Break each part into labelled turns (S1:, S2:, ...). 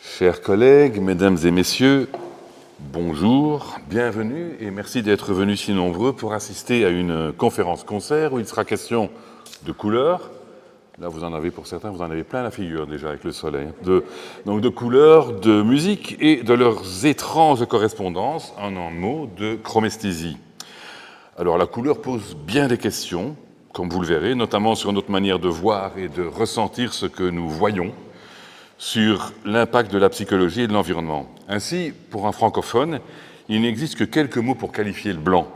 S1: Chers collègues, mesdames et messieurs, bonjour, bienvenue et merci d'être venus si nombreux pour assister à une conférence-concert où il sera question de couleurs. Là, vous en avez pour certains, vous en avez plein la figure déjà avec le soleil. Donc de couleurs, de musique et de leurs étranges correspondances, en un mot, de chromesthésie. Alors la couleur pose bien des questions, comme vous le verrez, notamment sur notre manière de voir et de ressentir ce que nous voyons, sur l'impact de la psychologie et de l'environnement. Ainsi, pour un francophone, il n'existe que quelques mots pour qualifier le blanc.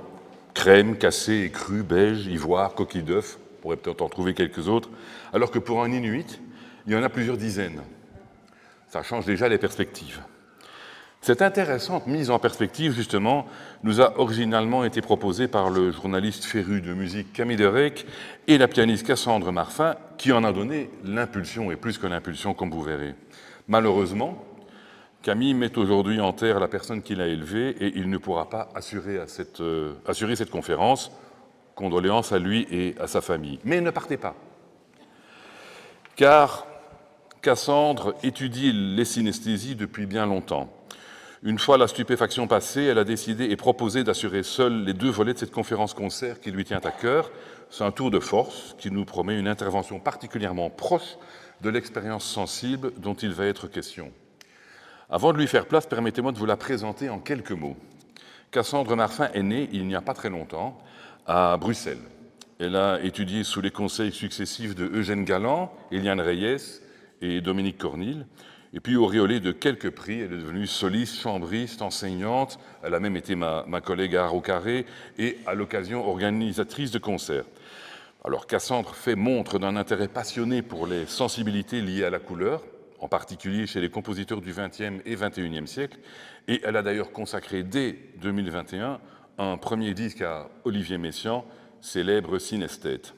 S1: Crème, cassé, écru, beige, ivoire, coquille d'œuf, on pourrait peut-être en trouver quelques autres, alors que pour un Inuit, il y en a plusieurs dizaines. Ça change déjà les perspectives. Cette intéressante mise en perspective, justement, nous a originalement été proposée par le journaliste féru de musique Camille Derek et la pianiste Cassandre Marfin, qui en a donné l'impulsion, et plus que l'impulsion, comme vous verrez. Malheureusement, Camille met aujourd'hui en terre la personne qui l'a élevée et il ne pourra pas assurer cette conférence. Condoléances à lui et à sa famille. Mais ne partez pas, car Cassandre étudie les synesthésies depuis bien longtemps. Une fois la stupéfaction passée, elle a décidé et proposé d'assurer seule les deux volets de cette conférence-concert qui lui tient à cœur. C'est un tour de force qui nous promet une intervention particulièrement proche de l'expérience sensible dont il va être question. Avant de lui faire place, permettez-moi de vous la présenter en quelques mots. Cassandre Marfin est née, il n'y a pas très longtemps, à Bruxelles. Elle a étudié sous les conseils successifs de Eugène Galland, Eliane Reyes et Dominique Cornille. Et puis, auréolée de quelques prix, elle est devenue soliste, chambriste, enseignante. Elle a même été ma collègue à Art au Carré et, à l'occasion, organisatrice de concerts. Alors, Cassandre fait montre d'un intérêt passionné pour les sensibilités liées à la couleur, en particulier chez les compositeurs du XXe et XXIe siècle. Et elle a d'ailleurs consacré, dès 2021, un premier disque à Olivier Messiaen, célèbre synesthète.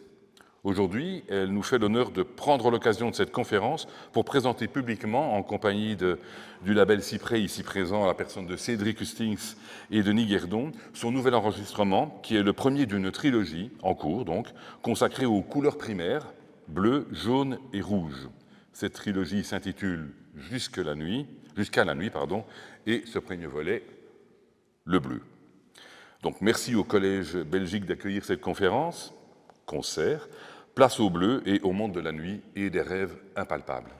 S1: Aujourd'hui, elle nous fait l'honneur de prendre l'occasion de cette conférence pour présenter publiquement, en compagnie du label Cyprès, ici présent, à la personne de Cédric Hustings et Denis Guerdon, son nouvel enregistrement, qui est le premier d'une trilogie, en cours donc, consacrée aux couleurs primaires, bleu, jaune et rouge. Cette trilogie s'intitule Jusqu'à la nuit, et ce premier volet, le bleu. Donc merci au Collège Belgique d'accueillir cette conférence, concert, place au bleu et au monde de la nuit et des rêves impalpables.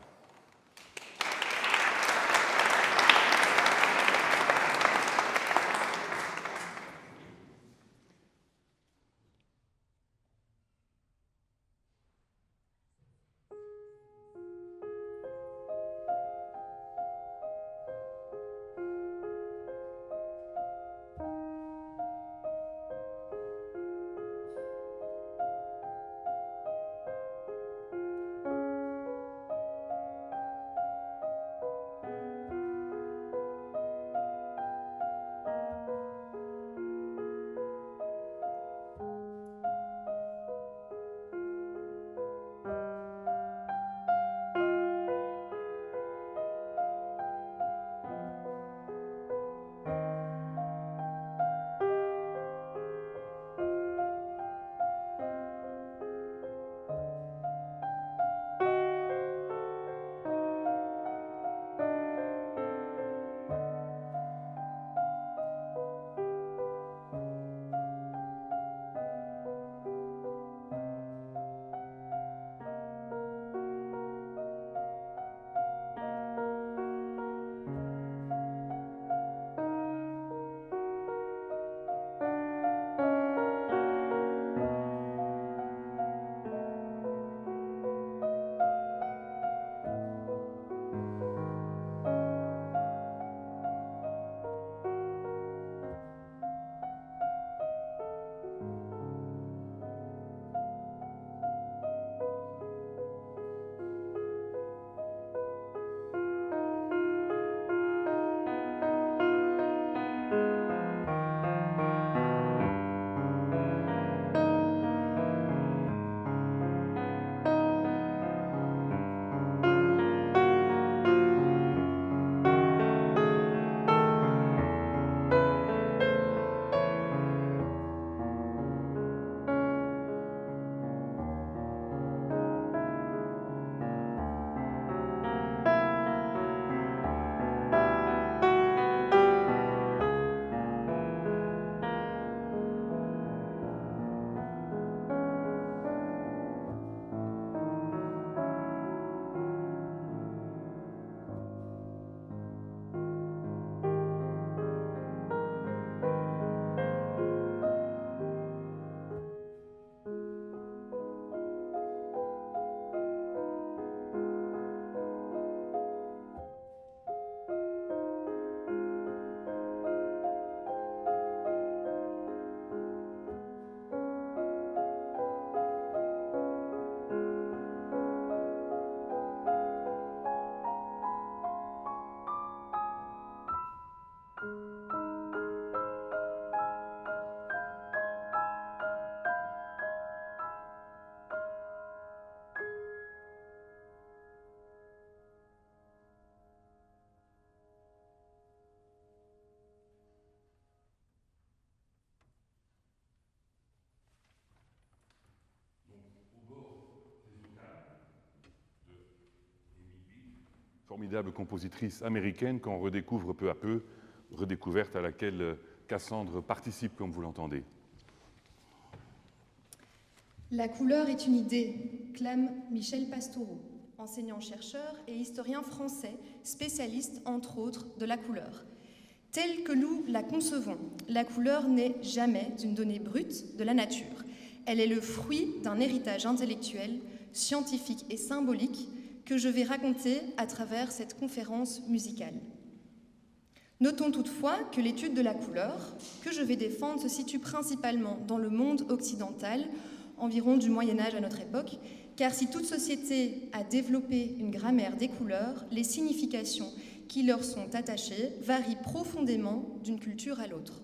S1: formidable compositrice américaine qu'on redécouvre peu à peu, redécouverte à laquelle Cassandre participe, comme vous l'entendez.
S2: La couleur est une idée, clame Michel Pastoureau, enseignant-chercheur et historien français, spécialiste, entre autres, de la couleur. Telle que nous la concevons, la couleur n'est jamais une donnée brute de la nature. Elle est le fruit d'un héritage intellectuel, scientifique et symbolique que je vais raconter à travers cette conférence musicale. Notons toutefois que l'étude de la couleur que je vais défendre se situe principalement dans le monde occidental, environ du Moyen-Âge à notre époque, car si toute société a développé une grammaire des couleurs, les significations qui leur sont attachées varient profondément d'une culture à l'autre.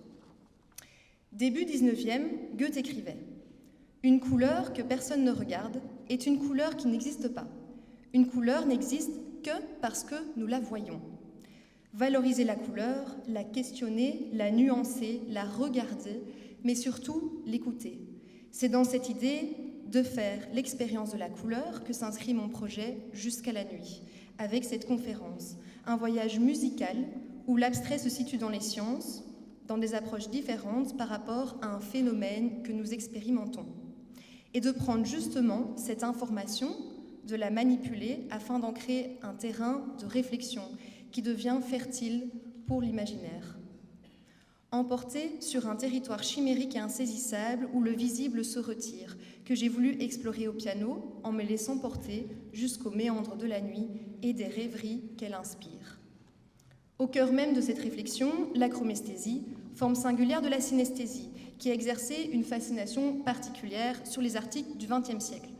S2: Début 19e, Goethe écrivait « Une couleur que personne ne regarde est une couleur qui n'existe pas. Une couleur n'existe que parce que nous la voyons. Valoriser la couleur, la questionner, la nuancer, la regarder, mais surtout l'écouter. C'est dans cette idée de faire l'expérience de la couleur que s'inscrit mon projet Jusqu'à la nuit, avec cette conférence, un voyage musical où l'abstrait se situe dans les sciences, dans des approches différentes par rapport à un phénomène que nous expérimentons, et de prendre justement cette information, de la manipuler afin d'en créer un terrain de réflexion qui devient fertile pour l'imaginaire. Emporté sur un territoire chimérique et insaisissable où le visible se retire, que j'ai voulu explorer au piano en me laissant porter jusqu'aux méandres de la nuit et des rêveries qu'elle inspire. Au cœur même de cette réflexion, l'acromesthésie, forme singulière de la synesthésie, qui a exercé une fascination particulière sur les artistes du XXe siècle.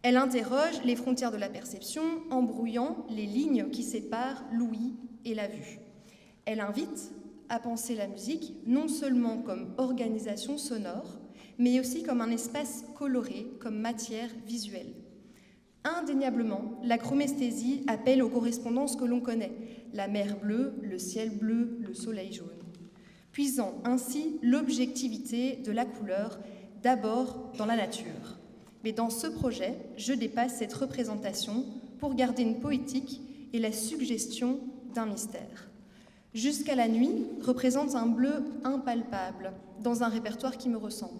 S2: Elle interroge les frontières de la perception en brouillant les lignes qui séparent l'ouïe et la vue. Elle invite à penser la musique non seulement comme organisation sonore, mais aussi comme un espace coloré, comme matière visuelle. Indéniablement, l'acromesthésie appelle aux correspondances que l'on connaît, la mer bleue, le ciel bleu, le soleil jaune, puisant ainsi l'objectivité de la couleur d'abord dans la nature. Mais dans ce projet, je dépasse cette représentation pour garder une poétique et la suggestion d'un mystère. Jusqu'à la nuit représente un bleu impalpable dans un répertoire qui me ressemble.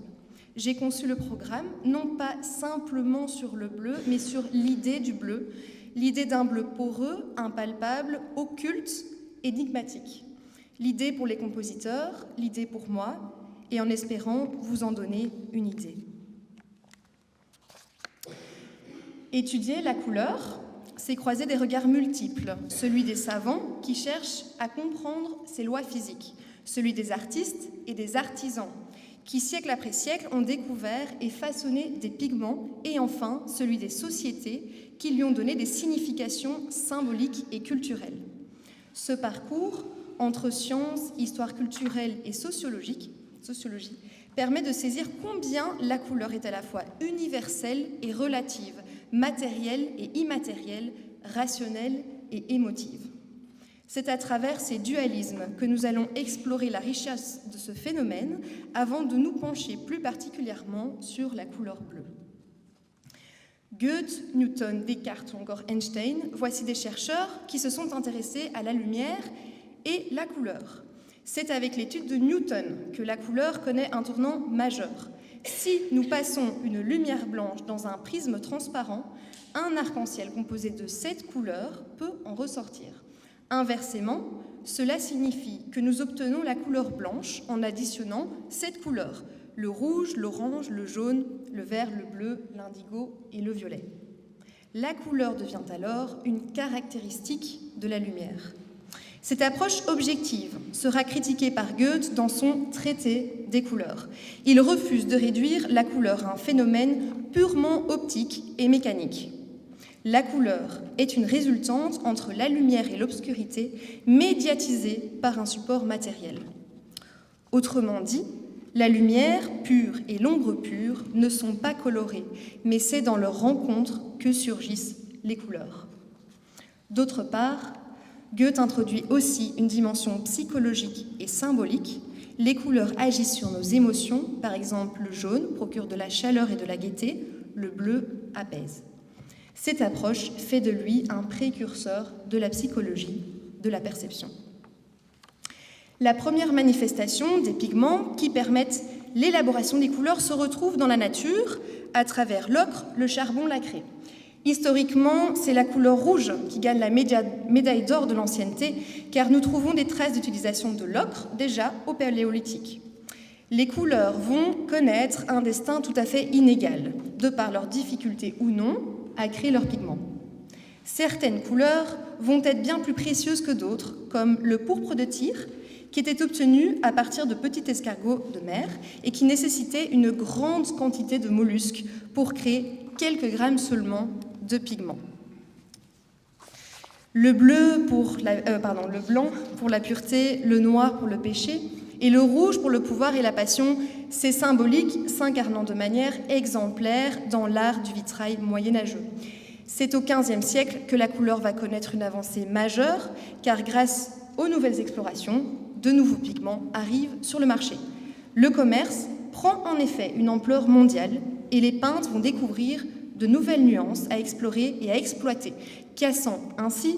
S2: J'ai conçu le programme non pas simplement sur le bleu, mais sur l'idée du bleu, l'idée d'un bleu poreux, impalpable, occulte, énigmatique. L'idée pour les compositeurs, l'idée pour moi, et en espérant vous en donner une idée. Étudier la couleur, c'est croiser des regards multiples, celui des savants qui cherchent à comprendre ces lois physiques, celui des artistes et des artisans qui, siècle après siècle, ont découvert et façonné des pigments, et enfin celui des sociétés qui lui ont donné des significations symboliques et culturelles. Ce parcours, entre sciences, histoire culturelle et sociologie, permet de saisir combien la couleur est à la fois universelle et relative, matérielle et immatérielle, rationnelle et émotive. C'est à travers ces dualismes que nous allons explorer la richesse de ce phénomène avant de nous pencher plus particulièrement sur la couleur bleue. Goethe, Newton, Descartes ou encore Einstein, voici des chercheurs qui se sont intéressés à la lumière et la couleur. C'est avec l'étude de Newton que la couleur connaît un tournant majeur. Si nous passons une lumière blanche dans un prisme transparent, un arc-en-ciel composé de 7 couleurs peut en ressortir. Inversement, cela signifie que nous obtenons la couleur blanche en additionnant 7 couleurs, le rouge, l'orange, le jaune, le vert, le bleu, l'indigo et le violet. La couleur devient alors une caractéristique de la lumière. Cette approche objective sera critiquée par Goethe dans son Traité des couleurs. Il refuse de réduire la couleur à un phénomène purement optique et mécanique. La couleur est une résultante entre la lumière et l'obscurité, médiatisée par un support matériel. Autrement dit, la lumière pure et l'ombre pure ne sont pas colorées, mais c'est dans leur rencontre que surgissent les couleurs. D'autre part, Goethe introduit aussi une dimension psychologique et symbolique. Les couleurs agissent sur nos émotions, par exemple le jaune procure de la chaleur et de la gaieté, le bleu apaise. Cette approche fait de lui un précurseur de la psychologie de la perception. La première manifestation des pigments qui permettent l'élaboration des couleurs se retrouve dans la nature à travers l'ocre, le charbon, la craie. Historiquement, c'est la couleur rouge qui gagne la médaille d'or de l'ancienneté, car nous trouvons des traces d'utilisation de l'ocre déjà au Paléolithique. Les couleurs vont connaître un destin tout à fait inégal, de par leur difficulté ou non à créer leurs pigments. Certaines couleurs vont être bien plus précieuses que d'autres, comme le pourpre de Tyr, qui était obtenu à partir de petits escargots de mer et qui nécessitait une grande quantité de mollusques pour créer quelques grammes seulement de pigments. Le blanc pour la pureté, le noir pour le péché, et le rouge pour le pouvoir et la passion, ces symboliques s'incarnant de manière exemplaire dans l'art du vitrail moyenâgeux. C'est au XVe siècle que la couleur va connaître une avancée majeure, car grâce aux nouvelles explorations, de nouveaux pigments arrivent sur le marché. Le commerce prend en effet une ampleur mondiale et les peintres vont découvrir de nouvelles nuances à explorer et à exploiter, cassant ainsi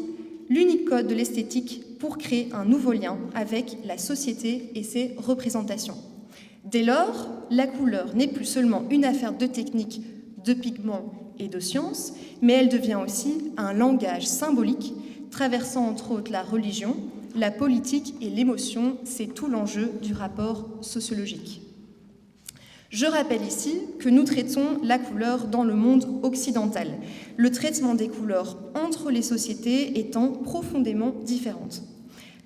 S2: l'unique code de l'esthétique pour créer un nouveau lien avec la société et ses représentations. Dès lors, la couleur n'est plus seulement une affaire de technique, de pigments et de science, mais elle devient aussi un langage symbolique traversant entre autres la religion, la politique et l'émotion. C'est tout l'enjeu du rapport sociologique. Je rappelle ici que nous traitons la couleur dans le monde occidental, le traitement des couleurs entre les sociétés étant profondément différentes.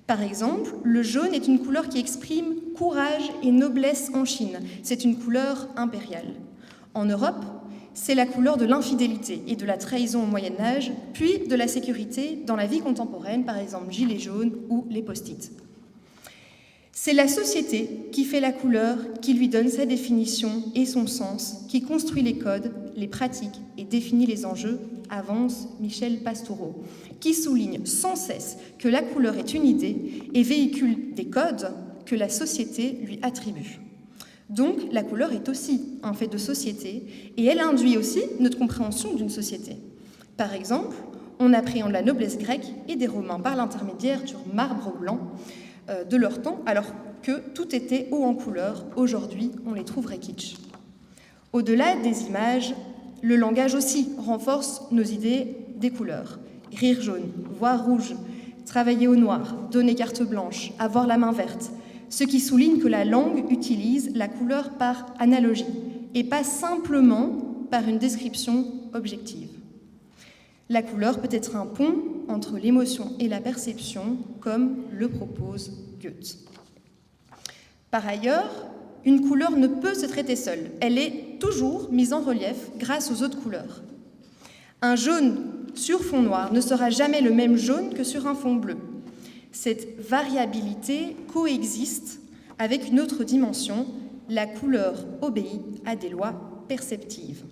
S2: Par exemple, le jaune est une couleur qui exprime courage et noblesse en Chine. C'est une couleur impériale. En Europe, c'est la couleur de l'infidélité et de la trahison au Moyen-Âge, puis de la sécurité dans la vie contemporaine, par exemple gilets jaunes ou les post-it. C'est la société qui fait la couleur, qui lui donne sa définition et son sens, qui construit les codes, les pratiques et définit les enjeux, avance Michel Pastoureau, qui souligne sans cesse que la couleur est une idée et véhicule des codes que la société lui attribue. Donc, la couleur est aussi un fait de société et elle induit aussi notre compréhension d'une société. Par exemple, on appréhende la noblesse grecque et des Romains par l'intermédiaire du marbre blanc de leur temps, alors que tout était haut en couleur. Aujourd'hui, on les trouverait kitsch. Au-delà des images, le langage aussi renforce nos idées des couleurs. Rire jaune, voir rouge, travailler au noir, donner carte blanche, avoir la main verte, ce qui souligne que la langue utilise la couleur par analogie et pas simplement par une description objective. La couleur peut être un pont entre l'émotion et la perception, comme le propose Goethe. Par ailleurs, une couleur ne peut se traiter seule. Elle est toujours mise en relief grâce aux autres couleurs. Un jaune sur fond noir ne sera jamais le même jaune que sur un fond bleu. Cette variabilité coexiste avec une autre dimension, la couleur obéit à des lois perceptives.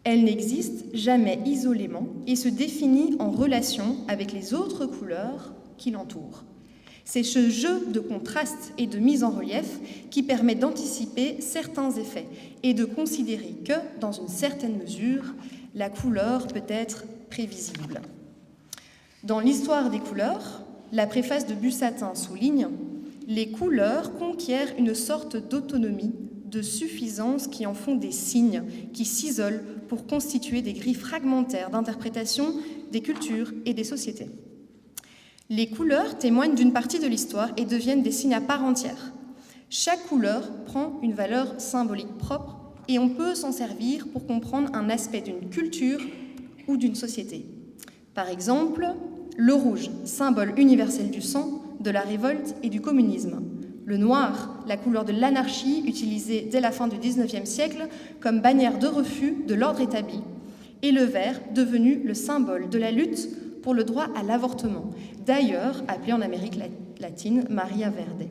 S2: Elle n'existe jamais isolément et se définit en relation avec les autres couleurs qui l'entourent. C'est ce jeu de contraste et de mise en relief qui permet d'anticiper certains effets et de considérer que, dans une certaine mesure, la couleur peut être prévisible. Dans l'histoire des couleurs, la préface de Bussatin souligne « Les couleurs conquièrent une sorte d'autonomie, de suffisance qui en font des signes, qui s'isolent pour constituer des grilles fragmentaires d'interprétation des cultures et des sociétés. Les couleurs témoignent d'une partie de l'histoire et deviennent des signes à part entière. Chaque couleur prend une valeur symbolique propre et on peut s'en servir pour comprendre un aspect d'une culture ou d'une société. Par exemple, le rouge, symbole universel du sang, de la révolte et du communisme. Le noir, la couleur de l'anarchie utilisée dès la fin du XIXe siècle comme bannière de refus de l'ordre établi. Et le vert, devenu le symbole de la lutte pour le droit à l'avortement, d'ailleurs appelé en Amérique latine Maria Verde.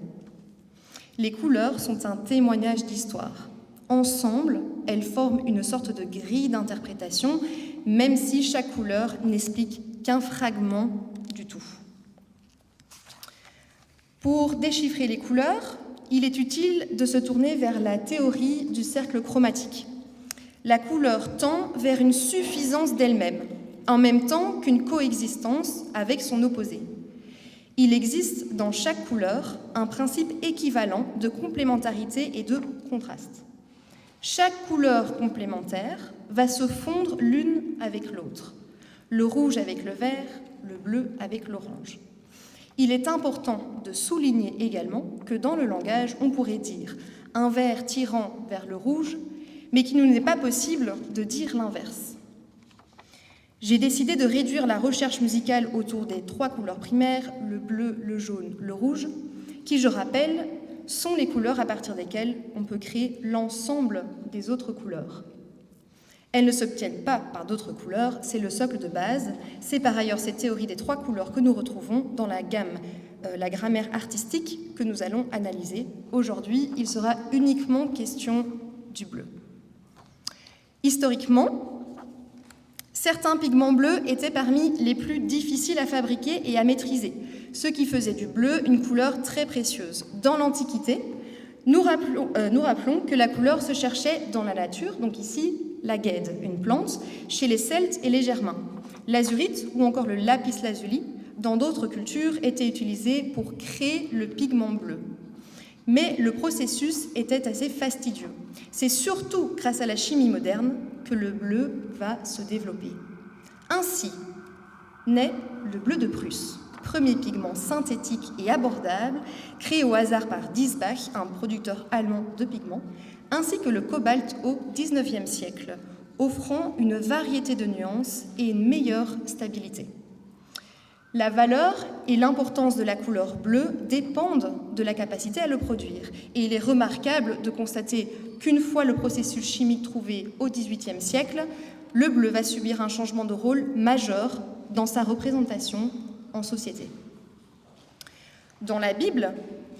S2: Les couleurs sont un témoignage d'histoire. Ensemble, elles forment une sorte de grille d'interprétation, même si chaque couleur n'explique qu'un fragment du tout. Pour déchiffrer les couleurs, il est utile de se tourner vers la théorie du cercle chromatique. La couleur tend vers une suffisance d'elle-même, en même temps qu'une coexistence avec son opposé. Il existe dans chaque couleur un principe équivalent de complémentarité et de contraste. Chaque couleur complémentaire va se fondre l'une avec l'autre, le rouge avec le vert, le bleu avec l'orange. Il est important de souligner également que dans le langage, on pourrait dire un vert tirant vers le rouge, mais qu'il n'est pas possible de dire l'inverse. J'ai décidé de réduire la recherche musicale autour des 3 couleurs primaires, le bleu, le jaune, le rouge, qui, je rappelle, sont les couleurs à partir desquelles on peut créer l'ensemble des autres couleurs. Elles ne s'obtiennent pas par d'autres couleurs, c'est le socle de base. C'est par ailleurs cette théorie des 3 couleurs que nous retrouvons dans la gamme, la grammaire artistique que nous allons analyser. Aujourd'hui, il sera uniquement question du bleu. Historiquement, certains pigments bleus étaient parmi les plus difficiles à fabriquer et à maîtriser, ce qui faisait du bleu une couleur très précieuse. Dans l'Antiquité, nous rappelons que la couleur se cherchait dans la nature, donc ici, la guède, une plante, chez les Celtes et les Germains. L'azurite ou encore le lapis lazuli, dans d'autres cultures, étaient utilisés pour créer le pigment bleu. Mais le processus était assez fastidieux. C'est surtout grâce à la chimie moderne que le bleu va se développer. Ainsi naît le bleu de Prusse, premier pigment synthétique et abordable, créé au hasard par Diesbach, un producteur allemand de pigments, ainsi que le cobalt au XIXe siècle, offrant une variété de nuances et une meilleure stabilité. La valeur et l'importance de la couleur bleue dépendent de la capacité à le produire. Et il est remarquable de constater qu'une fois le processus chimique trouvé au XVIIIe siècle, le bleu va subir un changement de rôle majeur dans sa représentation en société. Dans la Bible,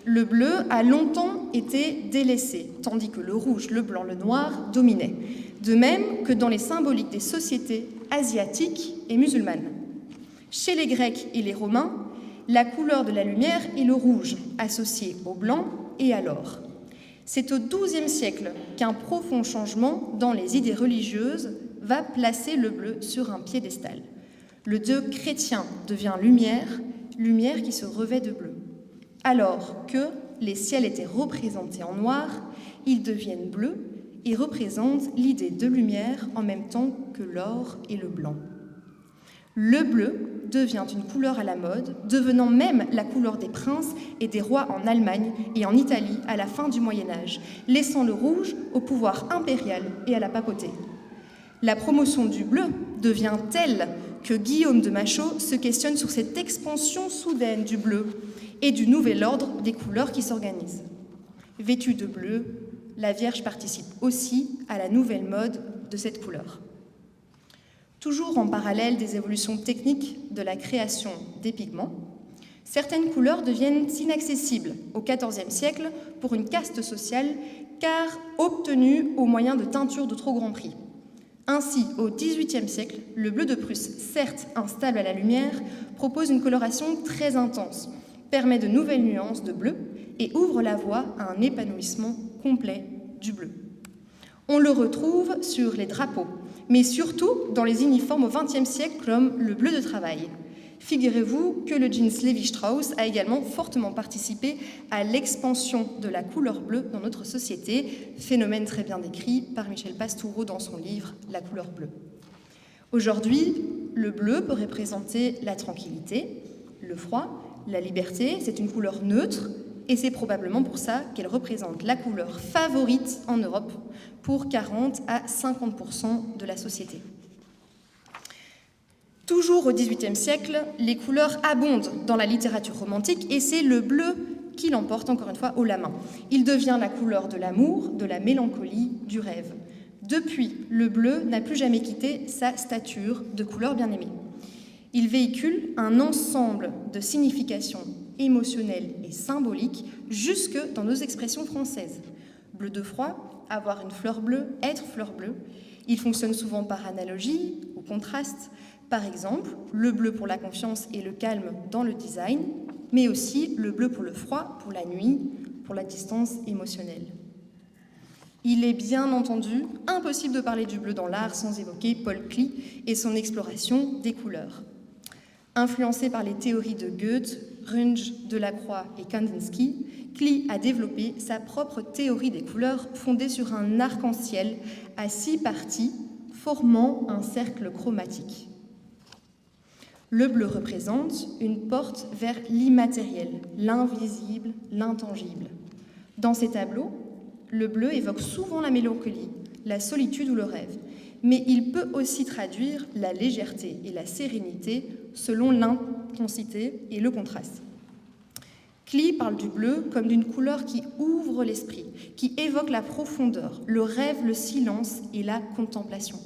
S2: le bleu a longtemps été délaissé, tandis que le rouge, le blanc, le noir dominaient. De même que dans les symboliques des sociétés asiatiques et musulmanes. Chez les Grecs et les Romains, la couleur de la lumière est le rouge, associé au blanc et à l'or. C'est au XIIe siècle qu'un profond changement dans les idées religieuses va placer le bleu sur un piédestal. Le Dieu chrétien devient lumière, lumière qui se revêt de bleu. Alors que les ciels étaient représentés en noir, ils deviennent bleus et représentent l'idée de lumière en même temps que l'or et le blanc. Le bleu devient une couleur à la mode, devenant même la couleur des princes et des rois en Allemagne et en Italie à la fin du Moyen-Âge, laissant le rouge au pouvoir impérial et à la papauté. La promotion du bleu devient telle que Guillaume de Machaut se questionne sur cette expansion soudaine du bleu et du nouvel ordre des couleurs qui s'organisent. Vêtue de bleu, la Vierge participe aussi à la nouvelle mode de cette couleur. Toujours en parallèle des évolutions techniques de la création des pigments, certaines couleurs deviennent inaccessibles au XIVe siècle pour une caste sociale car obtenues au moyen de teintures de trop grand prix. Ainsi, au XVIIIe siècle, le bleu de Prusse, certes instable à la lumière, propose une coloration très intense, permet de nouvelles nuances de bleu et ouvre la voie à un épanouissement complet du bleu. On le retrouve sur les drapeaux, mais surtout dans les uniformes au XXe siècle comme le bleu de travail. Figurez-vous que le jeans Lévi-Strauss a également fortement participé à l'expansion de la couleur bleue dans notre société, phénomène très bien décrit par Michel Pastoureau dans son livre « La couleur bleue ». Aujourd'hui, le bleu peut représenter la tranquillité, le froid, la liberté, c'est une couleur neutre, et c'est probablement pour ça qu'elle représente la couleur favorite en Europe pour 40 à 50% de la société. Toujours au XVIIIe siècle, les couleurs abondent dans la littérature romantique et c'est le bleu qui l'emporte encore une fois haut la main. Il devient la couleur de l'amour, de la mélancolie, du rêve. Depuis, le bleu n'a plus jamais quitté sa stature de couleur bien-aimée. Il véhicule un ensemble de significations émotionnelles et symboliques jusque dans nos expressions françaises. Bleu de froid, avoir une fleur bleue, être fleur bleue. Il fonctionne souvent par analogie ou contraste. Par exemple, le bleu pour la confiance et le calme dans le design, mais aussi le bleu pour le froid, pour la nuit, pour la distance émotionnelle. Il est bien entendu impossible de parler du bleu dans l'art sans évoquer Paul Klee et son exploration des couleurs. Influencé par les théories de Goethe, Runge, Delacroix et Kandinsky, Klee a développé sa propre théorie des couleurs fondée sur un arc-en-ciel à 6 parties formant un cercle chromatique. Le bleu représente une porte vers l'immatériel, l'invisible, l'intangible. Dans ces tableaux, le bleu évoque souvent la mélancolie, la solitude ou le rêve, mais il peut aussi traduire la légèreté et la sérénité selon l'intensité et le contraste. Klee parle du bleu comme d'une couleur qui ouvre l'esprit, qui évoque la profondeur, le rêve, le silence et la contemplation.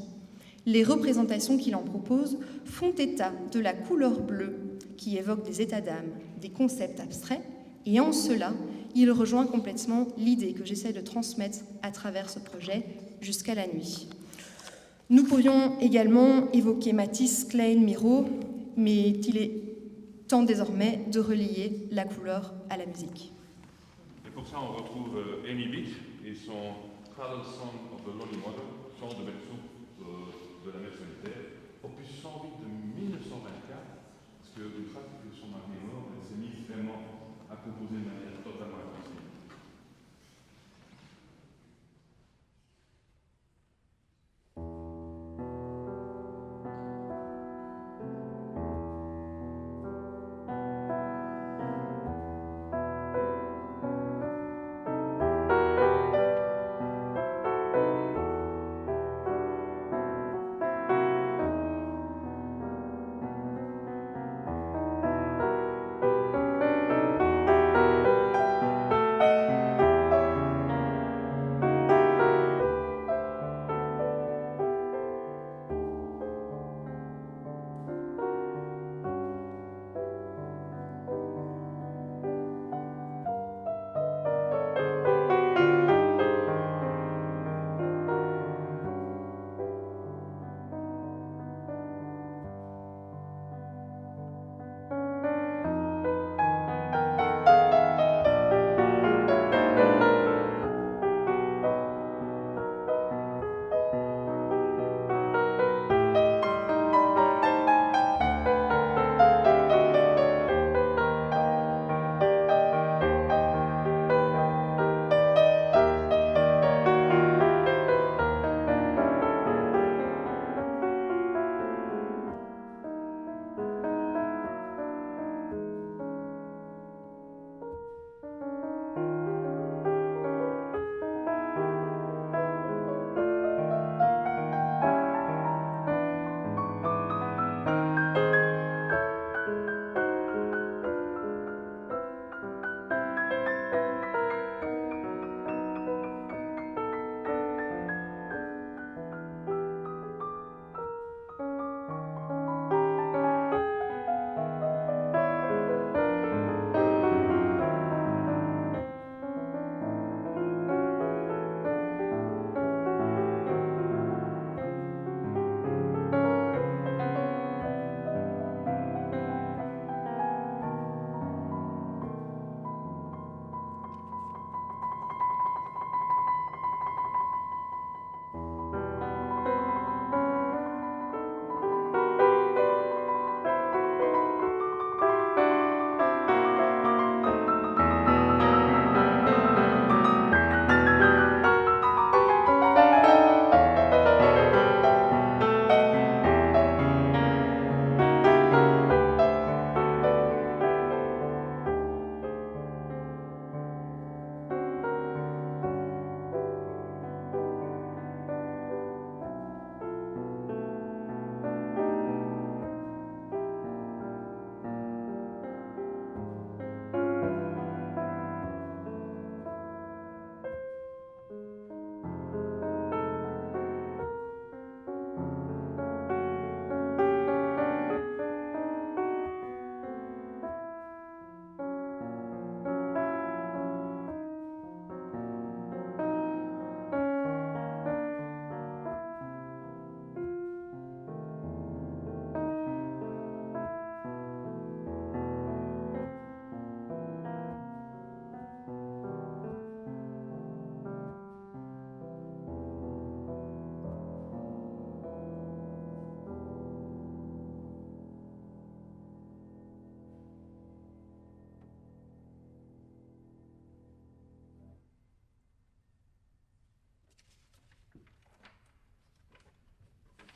S2: Les représentations qu'il en propose font état de la couleur bleue qui évoque des états d'âme, des concepts abstraits, et en cela, il rejoint complètement l'idée que j'essaie de transmettre à travers ce projet jusqu'à la nuit. Nous pourrions également évoquer Matisse, Klein, Miro, mais il est temps désormais de relier la couleur à la musique.
S1: Et pour ça, on retrouve Amy Beach et son Cradle Song of the Lonely Mother, chant de Metsu de la mère solitaire, opus 108 de 1924, parce qu'une fois que son mari est mort, elle s'est mise vraiment à composer de manière totalement intensive.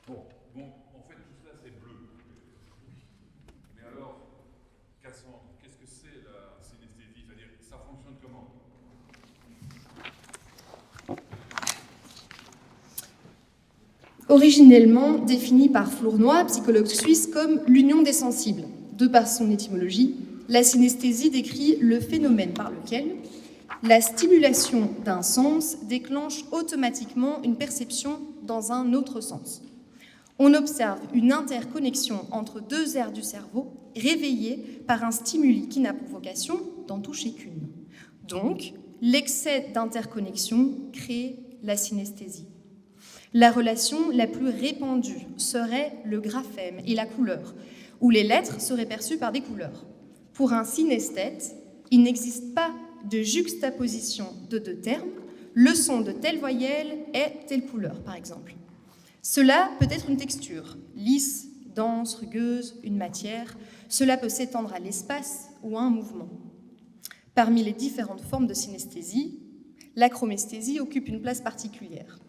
S1: Bon, en fait, tout cela, c'est bleu. Mais alors, Cassandre, qu'est-ce que c'est la synesthésie? C'est-à-dire, ça fonctionne comment?
S2: Originellement définie par Flournoy, psychologue suisse, comme l'union des sensibles. De par son étymologie, la synesthésie décrit le phénomène par lequel la stimulation d'un sens déclenche automatiquement une perception dans un autre sens. On observe une interconnexion entre deux aires du cerveau réveillées par un stimuli qui n'a pour vocation d'en toucher qu'une. Donc, l'excès d'interconnexion crée la synesthésie. La relation la plus répandue serait le graphème et la couleur, où les lettres seraient perçues par des couleurs. Pour un synesthète, il n'existe pas de juxtaposition de deux termes, le son de telle voyelle est telle couleur, par exemple. Cela peut être une texture, lisse, dense, rugueuse, une matière. Cela peut s'étendre à l'espace ou à un mouvement. Parmi les différentes formes de synesthésie, l'acromesthésie occupe une place particulière.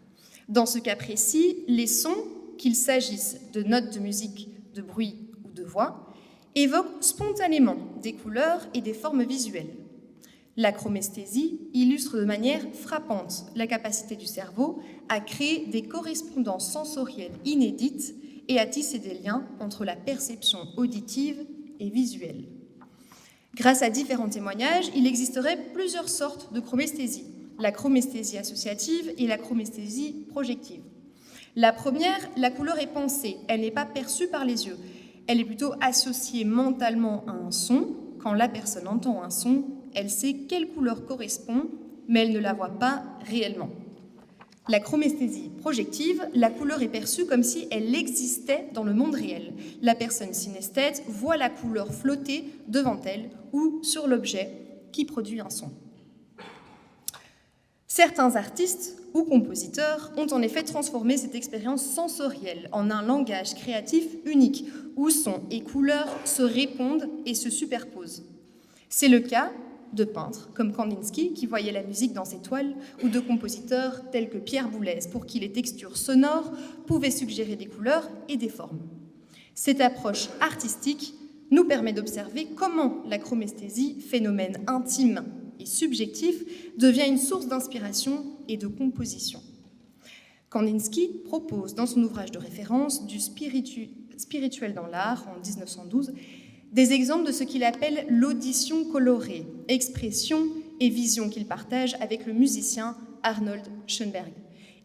S2: Dans ce cas précis, les sons, qu'il s'agisse de notes de musique, de bruit ou de voix, évoquent spontanément des couleurs et des formes visuelles. L'acromesthésie illustre de manière frappante la capacité du cerveau à créer des correspondances sensorielles inédites et à tisser des liens entre la perception auditive et visuelle. Grâce à différents témoignages, il existerait plusieurs sortes de chromesthésie, la chromesthésie associative et la chromesthésie projective. La première, la couleur est pensée, elle n'est pas perçue par les yeux, elle est plutôt associée mentalement à un son. Quand la personne entend un son, elle sait quelle couleur correspond, mais elle ne la voit pas réellement. La chromesthésie projective, la couleur est perçue comme si elle existait dans le monde réel. La personne synesthète voit la couleur flotter devant elle ou sur l'objet qui produit un son. Certains artistes ou compositeurs ont en effet transformé cette expérience sensorielle en un langage créatif unique, où son et couleurs se répondent et se superposent. C'est le cas de peintres comme Kandinsky, qui voyait la musique dans ses toiles, ou de compositeurs tels que Pierre Boulez, pour qui les textures sonores pouvaient suggérer des couleurs et des formes. Cette approche artistique nous permet d'observer comment la chromesthésie, phénomène intime et subjectif, devient une source d'inspiration et de composition. Kandinsky propose dans son ouvrage de référence du spirituel dans l'art en 1912 des exemples de ce qu'il appelle l'audition colorée, expression et vision qu'il partage avec le musicien Arnold Schoenberg.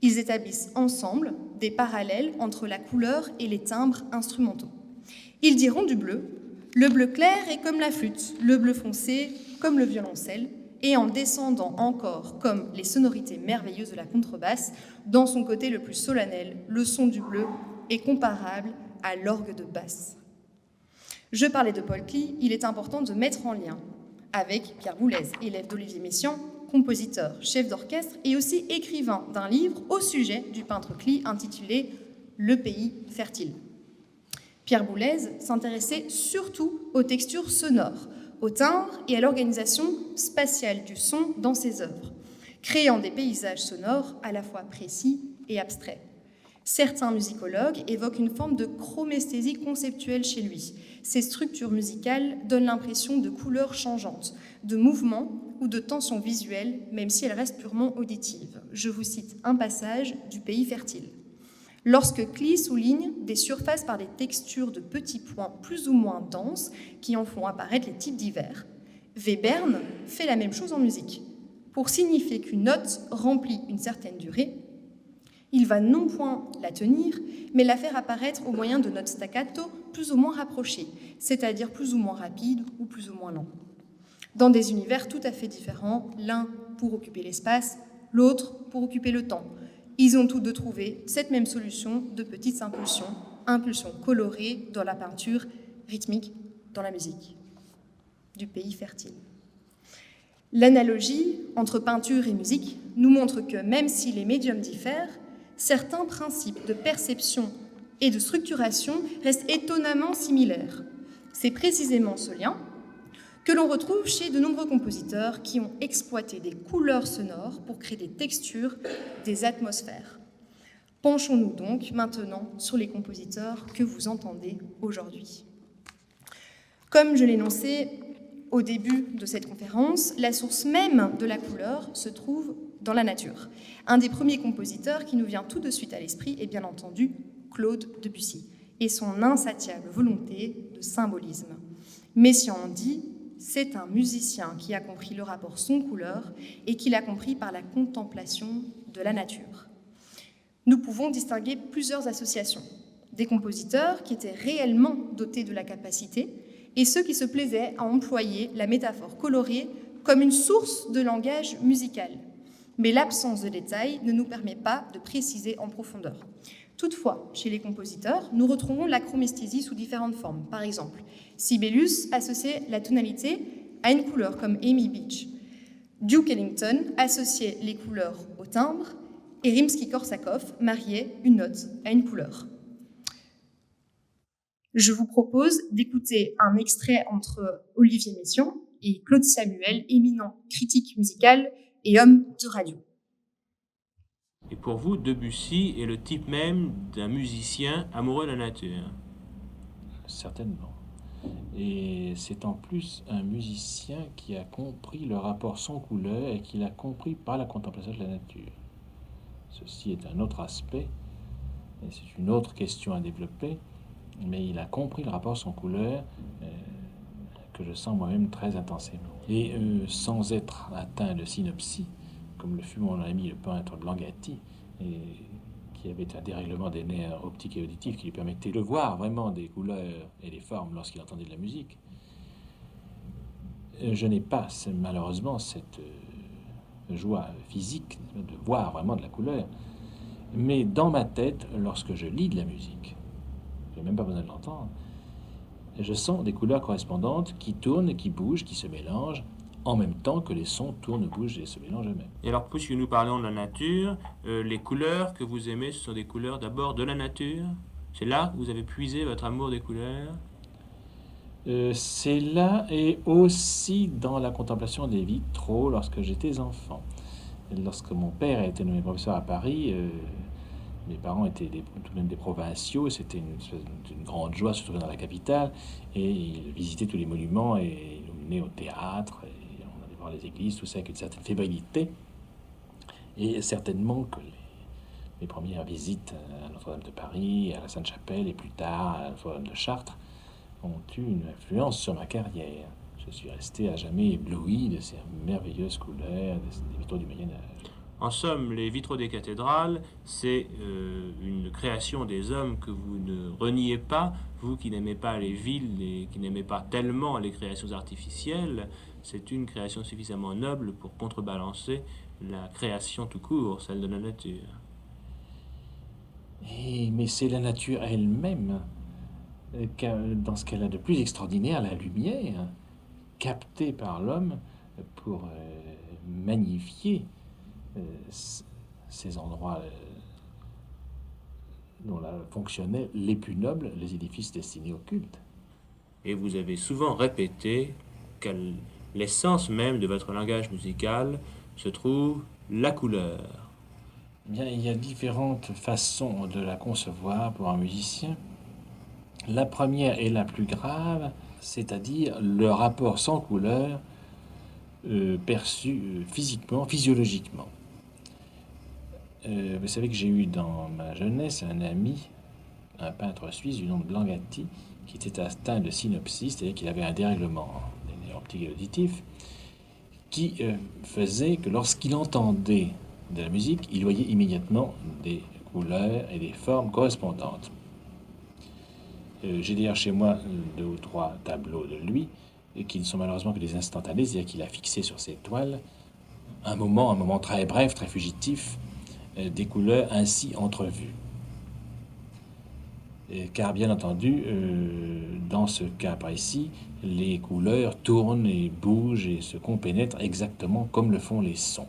S2: Ils établissent ensemble des parallèles entre la couleur et les timbres instrumentaux. Ils diront du bleu: le bleu clair est comme la flûte, le bleu foncé comme le violoncelle, et en descendant encore comme les sonorités merveilleuses de la contrebasse, dans son côté le plus solennel, le son du bleu est comparable à l'orgue de basse. Je parlais de Paul Klee, il est important de mettre en lien avec Pierre Boulez, élève d'Olivier Messiaen, compositeur, chef d'orchestre et aussi écrivain d'un livre au sujet du peintre Klee intitulé « Le pays fertile ». Pierre Boulez s'intéressait surtout aux textures sonores, au timbre et à l'organisation spatiale du son dans ses œuvres, créant des paysages sonores à la fois précis et abstraits. Certains musicologues évoquent une forme de chromesthésie conceptuelle chez lui. Ces structures musicales donnent l'impression de couleurs changeantes, de mouvements ou de tensions visuelles, même si elles restent purement auditives. Je vous cite un passage du Pays fertile. Lorsque Klee souligne des surfaces par des textures de petits points plus ou moins denses qui en font apparaître les types divers, Webern fait la même chose en musique. Pour signifier qu'une note remplit une certaine durée, il va non point la tenir, mais la faire apparaître au moyen de notes staccato plus ou moins rapprochées, c'est-à-dire plus ou moins rapides ou plus ou moins lents. Dans des univers tout à fait différents, l'un pour occuper l'espace, l'autre pour occuper le temps. Ils ont tous deux trouvé cette même solution de petites impulsions colorées dans la peinture, rythmique dans la musique. Du Pays fertile. L'analogie entre peinture et musique nous montre que même si les médiums diffèrent, certains principes de perception et de structuration restent étonnamment similaires. C'est précisément ce lien que l'on retrouve chez de nombreux compositeurs qui ont exploité des couleurs sonores pour créer des textures, des atmosphères. Penchons-nous donc maintenant sur les compositeurs que vous entendez aujourd'hui. Comme je l'énonçais au début de cette conférence, la source même de la couleur se trouve dans la nature. Un des premiers compositeurs qui nous vient tout de suite à l'esprit est bien entendu Claude Debussy et son insatiable volonté de symbolisme. Messiaen en dit, c'est un musicien qui a compris le rapport son-couleur et qui l'a compris par la contemplation de la nature. Nous pouvons distinguer plusieurs associations. Des compositeurs qui étaient réellement dotés de la capacité et ceux qui se plaisaient à employer la métaphore colorée comme une source de langage musical. Mais l'absence de détails ne nous permet pas de préciser en profondeur. Toutefois, chez les compositeurs, nous retrouvons l'acromesthésie sous différentes formes. Par exemple, Sibelius associait la tonalité à une couleur comme Amy Beach. Duke Ellington associait les couleurs au timbre et Rimsky-Korsakov mariait une note à une couleur. Je vous propose d'écouter un extrait entre Olivier Messiaen et Claude Samuel, éminent critique musical et homme de radio.
S3: Et pour vous, Debussy est le type même d'un musicien amoureux de la nature?
S4: Certainement. Et c'est en plus un musicien qui a compris le rapport son-couleur et qui l'a compris par la contemplation de la nature. Ceci est un autre aspect, et c'est une autre question à développer, mais il a compris le rapport son-couleur que je sens moi-même très intensément. Et sans être atteint de synopsie, comme le fut mon ami le peintre Blanghatti, qui avait un dérèglement des nerfs optiques et auditifs qui lui permettait de voir vraiment des couleurs et des formes lorsqu'il entendait de la musique. Je n'ai pas malheureusement cette joie physique de voir vraiment de la couleur, mais dans ma tête, lorsque je lis de la musique, je n'ai même pas besoin de l'entendre, je sens des couleurs correspondantes qui tournent, qui bougent, qui se mélangent, en même temps que les sons tournent, bougent et se mélangent eux-mêmes.
S3: Et alors, puisque nous parlons de la nature, les couleurs que vous aimez, ce sont des couleurs d'abord de la nature? C'est là que vous avez puisé votre amour des couleurs?
S4: C'est là et aussi dans la contemplation des vitraux lorsque j'étais enfant. Lorsque mon père a été nommé professeur à Paris, mes parents étaient tout de même des provinciaux, c'était une grande joie, surtout dans la capitale, et ils visitaient tous les monuments et ils nous menaient au théâtre, et on allait voir les églises, tout ça avec une certaine fébrilité. Et certainement que mes premières visites à Notre-Dame de Paris, à la Sainte-Chapelle et plus tard à Notre-Dame de Chartres ont eu une influence sur ma carrière. Je suis resté à jamais ébloui de ces merveilleuses couleurs des vitraux du Moyen-Âge.
S3: En somme, les vitraux des cathédrales, c'est une création des hommes que vous ne reniez pas, vous qui n'aimez pas les villes et qui n'aimez pas tellement les créations artificielles. C'est une création suffisamment noble pour contrebalancer la création tout court, celle de la nature.
S4: Mais c'est la nature elle-même, dans ce qu'elle a de plus extraordinaire, la lumière, captée par l'homme pour magnifier ces endroits dont fonctionnaient les plus nobles, les édifices destinés au culte.
S3: Et vous avez souvent répété qu'à l'essence même de votre langage musical se trouve la couleur.
S4: Bien, il y a différentes façons de la concevoir pour un musicien. La première et la plus grave, c'est-à-dire le rapport sans couleur perçu physiquement, physiologiquement. Vous savez que j'ai eu dans ma jeunesse un ami, un peintre suisse du nom de Blanghatti, qui était atteint de synopsie, c'est-à-dire qu'il avait un dérèglement des nerfs optiques et auditifs, qui faisait que lorsqu'il entendait de la musique, il voyait immédiatement des couleurs et des formes correspondantes. J'ai d'ailleurs chez moi 2 ou 3 tableaux de lui, qui ne sont malheureusement que des instantanés, c'est-à-dire qu'il a fixé sur ses toiles un moment très bref, très fugitif, des couleurs ainsi entrevues. Car bien entendu, dans ce cas précis, les couleurs tournent et bougent et se compénètrent exactement comme le font les sons.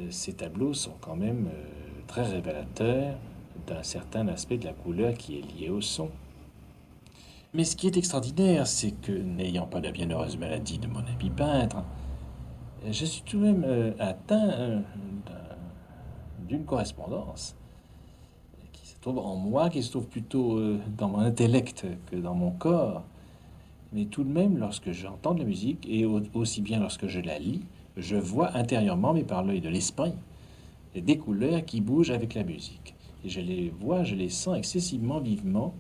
S4: Ces tableaux sont quand même très révélateurs d'un certain aspect de la couleur qui est lié au son. Mais ce qui est extraordinaire, c'est que, n'ayant pas la bienheureuse maladie de mon ami peintre, je suis tout de même atteint d'une correspondance qui se trouve en moi, qui se trouve plutôt dans mon intellect que dans mon corps. Mais tout de même, lorsque j'entends de la musique, et aussi bien lorsque je la lis, je vois intérieurement, mais par l'œil de l'esprit, des couleurs qui bougent avec la musique. Et je les vois, je les sens excessivement vivement.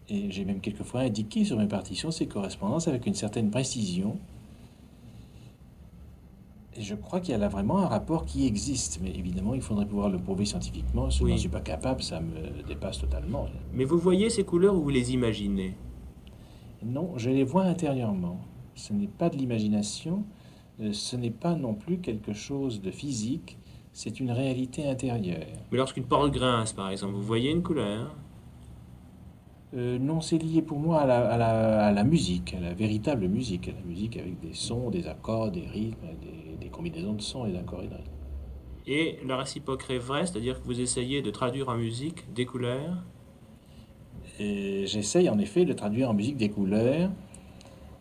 S4: Et j'ai même quelquefois indiqué sur mes partitions ces correspondances avec une certaine précision. Et je crois qu'il y a là vraiment un rapport qui existe. Mais évidemment, il faudrait pouvoir le prouver scientifiquement. Je n'en suis pas capable, ça me dépasse totalement.
S3: Mais vous voyez ces couleurs ou vous les imaginez?
S4: Non, je les vois intérieurement. Ce n'est pas de l'imagination, ce n'est pas non plus quelque chose de physique, c'est une réalité intérieure.
S3: Mais lorsqu'une porte grince, par exemple, vous voyez une couleur?
S4: Non, c'est lié pour moi à la musique, à la véritable musique, à la musique avec des sons, des accords, des rythmes, des combinaisons de sons et d'accords et de rythmes.
S3: Et la réciproque est vraie, c'est-à-dire que vous essayez de traduire en musique des couleurs?
S4: Et j'essaye en effet de traduire en musique des couleurs,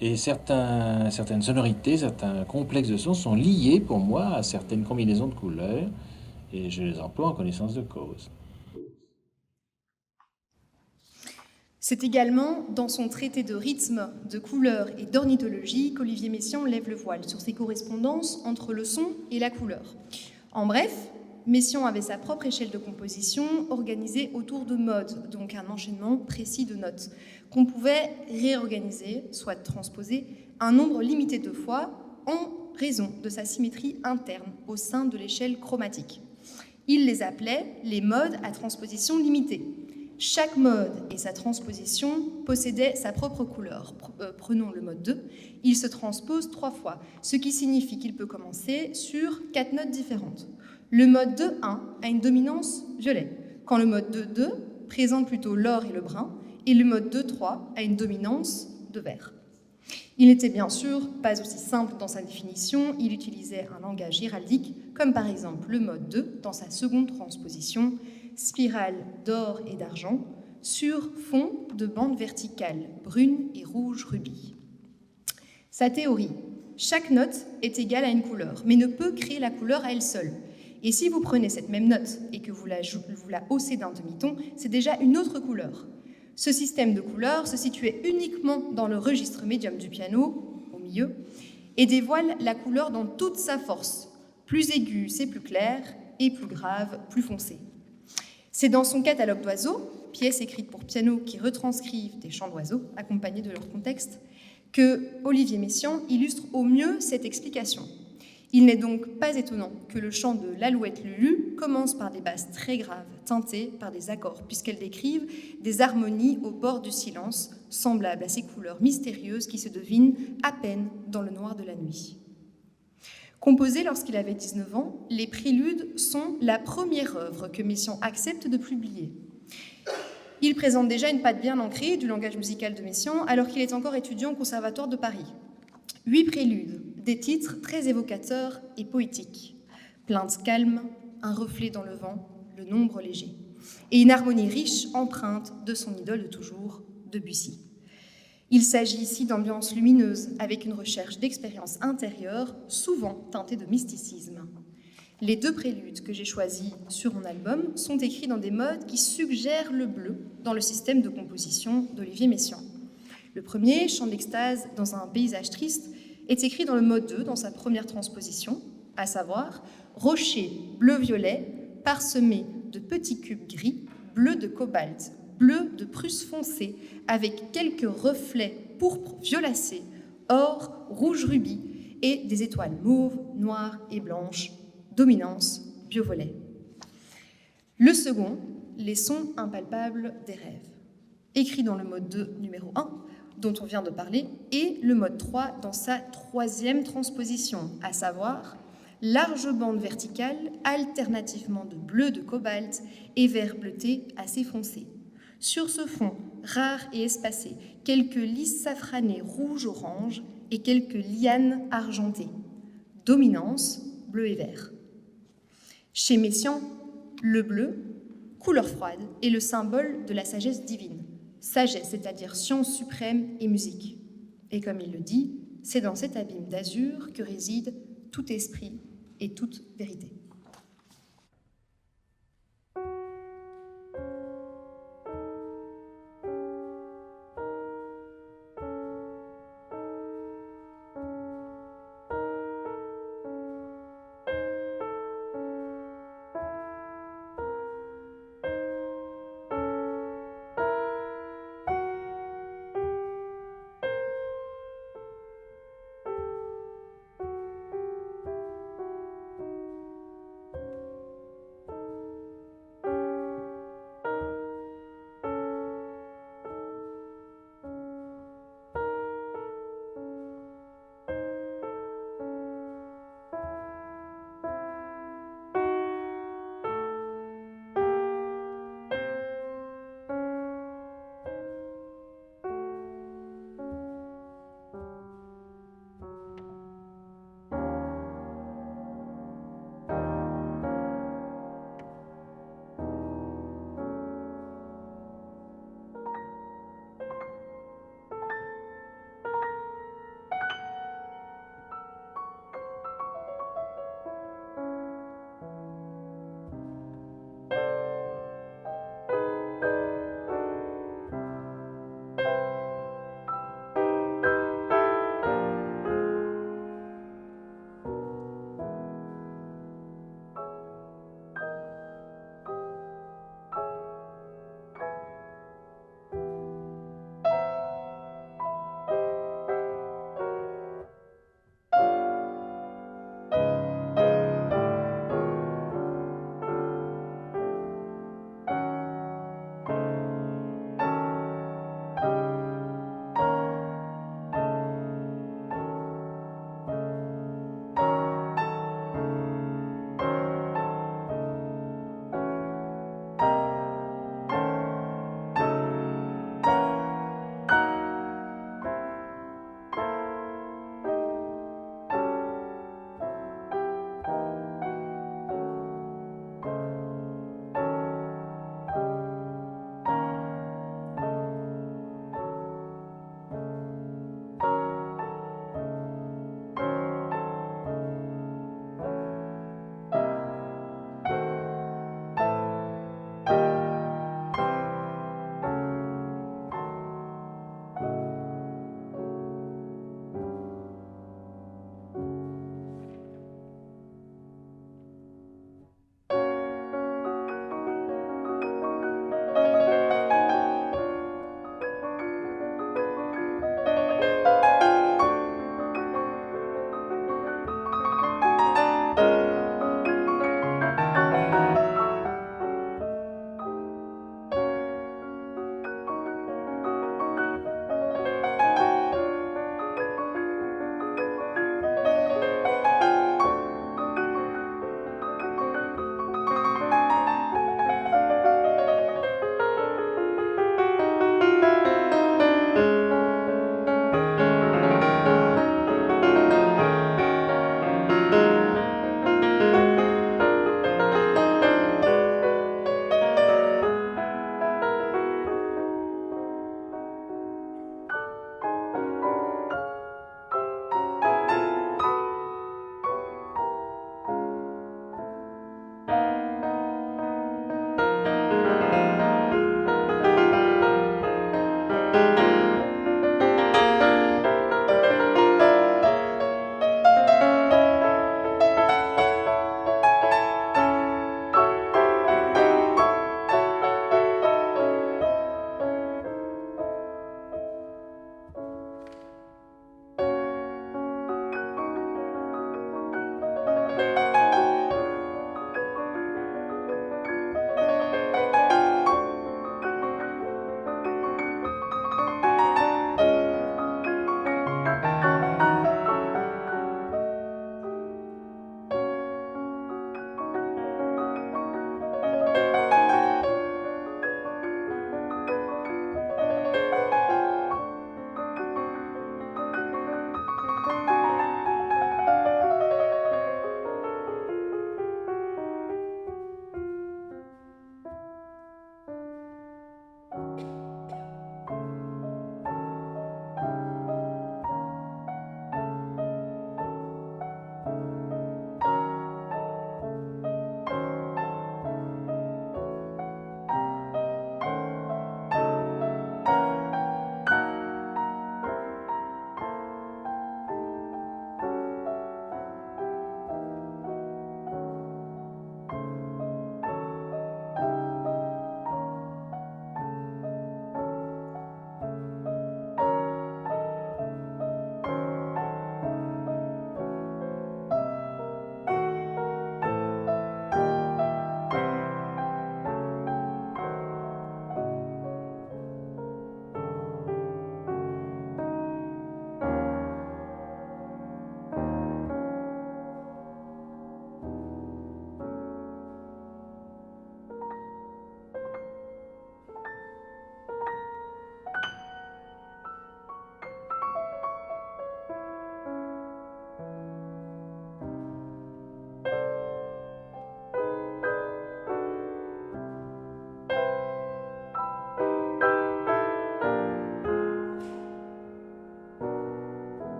S4: et certaines sonorités, certains complexes de sons sont liés pour moi à certaines combinaisons de couleurs, et je les emploie en connaissance de cause.
S2: C'est également dans son traité de rythme, de couleur et d'ornithologie qu'Olivier Messiaen lève le voile sur ses correspondances entre le son et la couleur. En bref, Messiaen avait sa propre échelle de composition organisée autour de modes, donc un enchaînement précis de notes, qu'on pouvait réorganiser, soit transposer, un nombre limité de fois en raison de sa symétrie interne au sein de l'échelle chromatique. Il les appelait les modes à transposition limitée. Chaque mode et sa transposition possédaient sa propre couleur. Prenons le mode 2, il se transpose 3 fois, ce qui signifie qu'il peut commencer sur 4 notes différentes. Le mode 2-1 a une dominance violet, quand le mode 2-2 présente plutôt l'or et le brun, et le mode 2-3 a une dominance de vert. Il n'était bien sûr pas aussi simple dans sa définition, il utilisait un langage héraldique, comme par exemple le mode 2 dans sa seconde transposition, spirale d'or et d'argent, sur fond de bandes verticales brunes et rouges rubis. Sa théorie, chaque note est égale à une couleur, mais ne peut créer la couleur à elle seule. Et si vous prenez cette même note et que vous la haussez d'un demi-ton, c'est déjà une autre couleur. Ce système de couleurs se situait uniquement dans le registre médium du piano, au milieu, et dévoile la couleur dans toute sa force. Plus aigu, c'est plus clair, et plus grave, plus foncé. C'est dans son catalogue d'oiseaux, pièces écrites pour piano qui retranscrivent des chants d'oiseaux, accompagnés de leur contexte, que Olivier Messiaen illustre au mieux cette explication. Il n'est donc pas étonnant que le chant de l'alouette Lulu commence par des basses très graves, teintées par des accords, puisqu'elles décrivent des harmonies au bord du silence, semblables à ces couleurs mystérieuses qui se devinent à peine dans le noir de la nuit. Composés lorsqu'il avait 19 ans, les Préludes sont la première œuvre que Messiaen accepte de publier. Il présente déjà une patte bien ancrée du langage musical de Messiaen alors qu'il est encore étudiant au Conservatoire de Paris. 8 préludes, des titres très évocateurs et poétiques. Plainte calme, un reflet dans le vent, le nombre léger. Et une harmonie riche empreinte de son idole de toujours, Debussy. Il s'agit ici d'ambiances lumineuses avec une recherche d'expérience intérieure, souvent teintée de mysticisme. Les 2 préludes que j'ai choisis sur mon album sont écrits dans des modes qui suggèrent le bleu dans le système de composition d'Olivier Messiaen. Le premier, Chant d'extase dans un paysage triste, est écrit dans le mode 2 dans sa première transposition, à savoir rocher bleu-violet parsemé de petits cubes gris, bleu de cobalt, bleu de Prusse foncé, avec quelques reflets pourpre violacés, or, rouge rubis et des étoiles mauves, noires et blanches, dominance bio-violet. Le second, les sons impalpables des rêves, écrit dans le mode 2 numéro 1, dont on vient de parler, et le mode 3 dans sa 3e transposition, à savoir large bande verticale alternativement de bleu de cobalt et vert bleuté assez foncé. Sur ce fond rare et espacé, quelques lys safranés rouge-orange et quelques lianes argentées. Dominance, bleu et vert. Chez Messiaen, le bleu, couleur froide, est le symbole de la sagesse divine. Sagesse, c'est-à-dire science suprême et musique. Et comme il le dit, c'est dans cet abîme d'azur que réside tout esprit et toute vérité.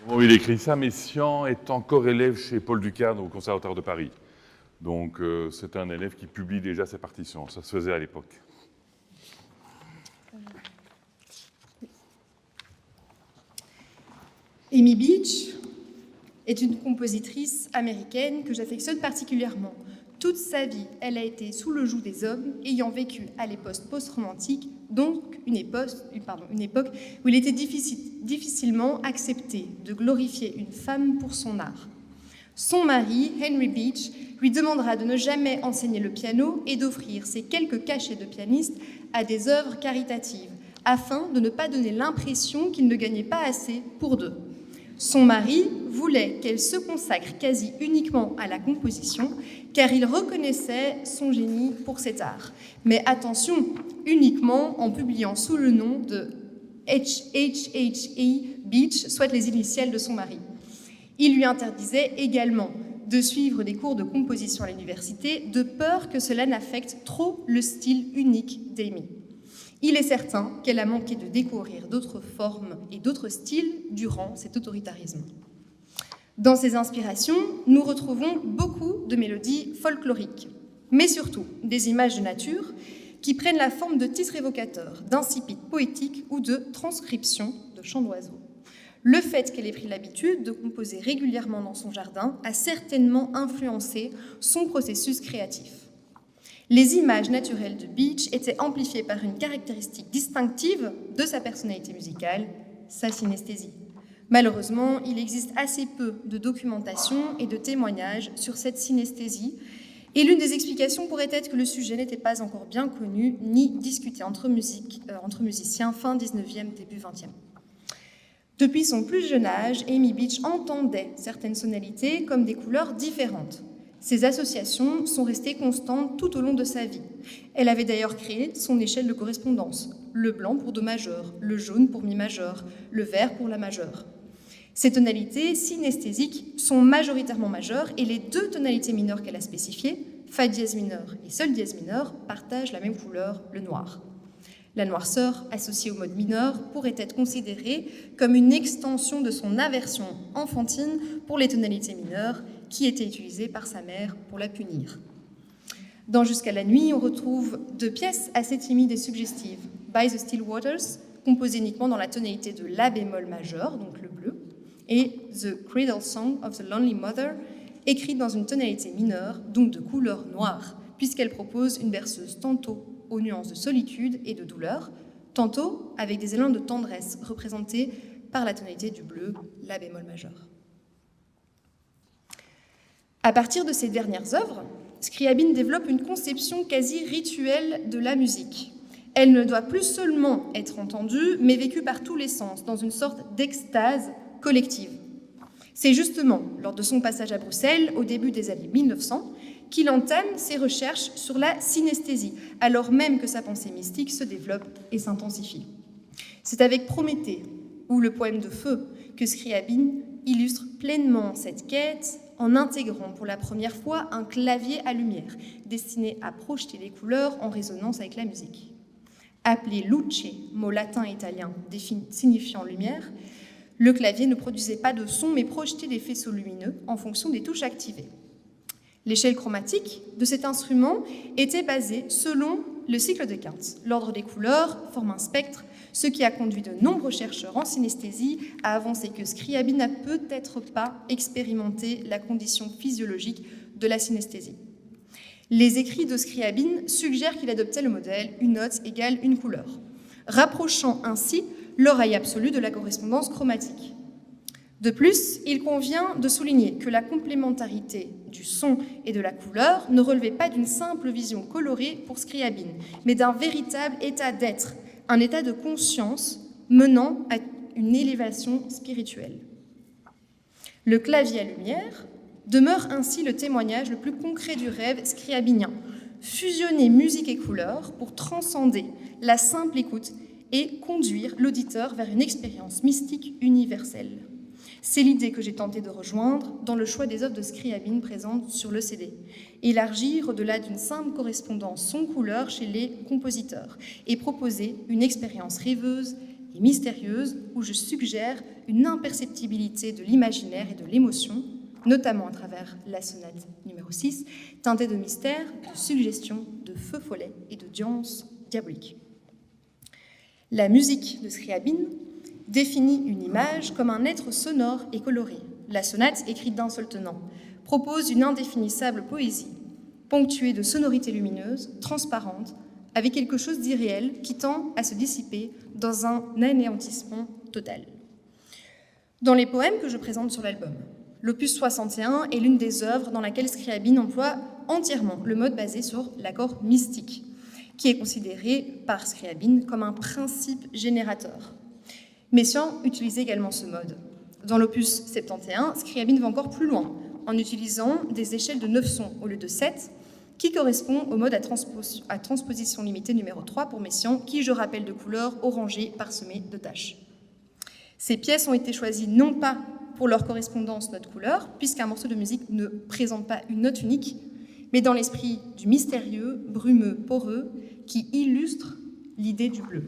S1: Bon, il écrit ça, Messiaen est encore élève chez Paul Ducard au Conservatoire de Paris. Donc c'est un élève qui publie déjà ses partitions. Ça se faisait à l'époque.
S2: Amy Beach est une compositrice américaine que j'affectionne particulièrement. Toute sa vie, elle a été sous le joug des hommes, ayant vécu à l'époque post-romantique, donc une époque où il était difficilement accepté de glorifier une femme pour son art. Son mari, Henry Beach, lui demandera de ne jamais enseigner le piano et d'offrir ses quelques cachets de pianiste à des œuvres caritatives, afin de ne pas donner l'impression qu'il ne gagnait pas assez pour deux. Son mari voulait qu'elle se consacre quasi uniquement à la composition, car il reconnaissait son génie pour cet art. Mais attention, uniquement en publiant sous le nom de H.H.E. Beach, soit les initiales de son mari. Il lui interdisait également de suivre des cours de composition à l'université, de peur que cela n'affecte trop le style unique d'Amy. Il est certain qu'elle a manqué de découvrir d'autres formes et d'autres styles durant cet autoritarisme. Dans ses inspirations, nous retrouvons beaucoup de mélodies folkloriques, mais surtout des images de nature qui prennent la forme de titres évocateurs, d'incipides poétiques ou de transcriptions de chants d'oiseaux. Le fait qu'elle ait pris l'habitude de composer régulièrement dans son jardin a certainement influencé son processus créatif. Les images naturelles de Beach étaient amplifiées par une caractéristique distinctive de sa personnalité musicale, sa synesthésie. Malheureusement, il existe assez peu de documentation et de témoignages sur cette synesthésie, et l'une des explications pourrait être que le sujet n'était pas encore bien connu ni discuté entre musiciens fin 19e, début 20e. Depuis son plus jeune âge, Amy Beach entendait certaines sonorités comme des couleurs différentes. Ces associations sont restées constantes tout au long de sa vie. Elle avait d'ailleurs créé son échelle de correspondance, le blanc pour do majeur, le jaune pour mi majeur, le vert pour la majeure. Ces tonalités synesthésiques sont majoritairement majeures et les deux tonalités mineures qu'elle a spécifiées, fa dièse mineur et sol dièse mineur, partagent la même couleur, le noir. La noirceur, associée au mode mineur, pourrait être considérée comme une extension de son aversion enfantine pour les tonalités mineures qui étaient utilisées par sa mère pour la punir. Dans Jusqu'à la nuit, on retrouve deux pièces assez timides et suggestives. By the Still Waters, composée uniquement dans la tonalité de la bémol majeur, donc le bleu, et The Cradle Song of the Lonely Mother, écrite dans une tonalité mineure, donc de couleur noire, puisqu'elle propose une berceuse tantôt aux nuances de solitude et de douleur, tantôt avec des élans de tendresse représentés par la tonalité du bleu, la bémol majeur. À partir de ces dernières œuvres, Scriabine développe une conception quasi rituelle de la musique. Elle ne doit plus seulement être entendue, mais vécue par tous les sens, dans une sorte d'extase collective. C'est justement lors de son passage à Bruxelles, au début des années 1900, qu'il entame ses recherches sur la synesthésie, alors même que sa pensée mystique se développe et s'intensifie. C'est avec Prométhée, ou le poème de feu, que Scriabine illustre pleinement cette quête en intégrant pour la première fois un clavier à lumière, destiné à projeter les couleurs en résonance avec la musique. Appelé luce, mot latin et italien signifiant lumière, le clavier ne produisait pas de son, mais projetait des faisceaux lumineux en fonction des touches activées. L'échelle chromatique de cet instrument était basée selon le cycle de Quinte. L'ordre des couleurs forme un spectre, ce qui a conduit de nombreux chercheurs en synesthésie à avancer que Scriabine n'a peut-être pas expérimenté la condition physiologique de la synesthésie. Les écrits de Scriabine suggèrent qu'il adoptait le modèle « une note égale une couleur », rapprochant ainsi l'oreille absolue de la correspondance chromatique. De plus, il convient de souligner que la complémentarité du son et de la couleur ne relevait pas d'une simple vision colorée pour Scriabine, mais d'un véritable état d'être, un état de conscience menant à une élévation spirituelle. Le clavier à lumière demeure ainsi le témoignage le plus concret du rêve scriabinien, fusionner musique et couleur pour transcender la simple écoute et conduire l'auditeur vers une expérience mystique universelle. C'est l'idée que j'ai tenté de rejoindre dans le choix des œuvres de Scriabine présentes sur le CD. Élargir au-delà d'une simple correspondance son-couleur chez les compositeurs et proposer une expérience rêveuse et mystérieuse où je suggère une imperceptibilité de l'imaginaire et de l'émotion, notamment à travers la sonate numéro 6, teintée de mystère, de suggestion, de feu follet et de danse diabolique. La musique de Scriabine définit une image comme un être sonore et coloré. La sonate, écrite d'un seul tenant, propose une indéfinissable poésie, ponctuée de sonorités lumineuses, transparentes, avec quelque chose d'irréel qui tend à se dissiper dans un anéantissement total. Dans les poèmes que je présente sur l'album, l'opus 61 est l'une des œuvres dans laquelle Scriabine emploie entièrement le mode basé sur l'accord mystique, qui est considéré par Scriabine comme un principe générateur. Messiaen utilisait également ce mode. Dans l'opus 71, Scriabine va encore plus loin, en utilisant des échelles de 9 sons au lieu de 7, qui correspond au mode à transposition limitée numéro 3 pour Messiaen, qui, je rappelle, de couleur orangée parsemée de taches. Ces pièces ont été choisies non pas pour leur correspondance note-couleur, puisqu'un morceau de musique ne présente pas une note unique, mais dans l'esprit du mystérieux, brumeux, poreux, qui illustre l'idée du bleu.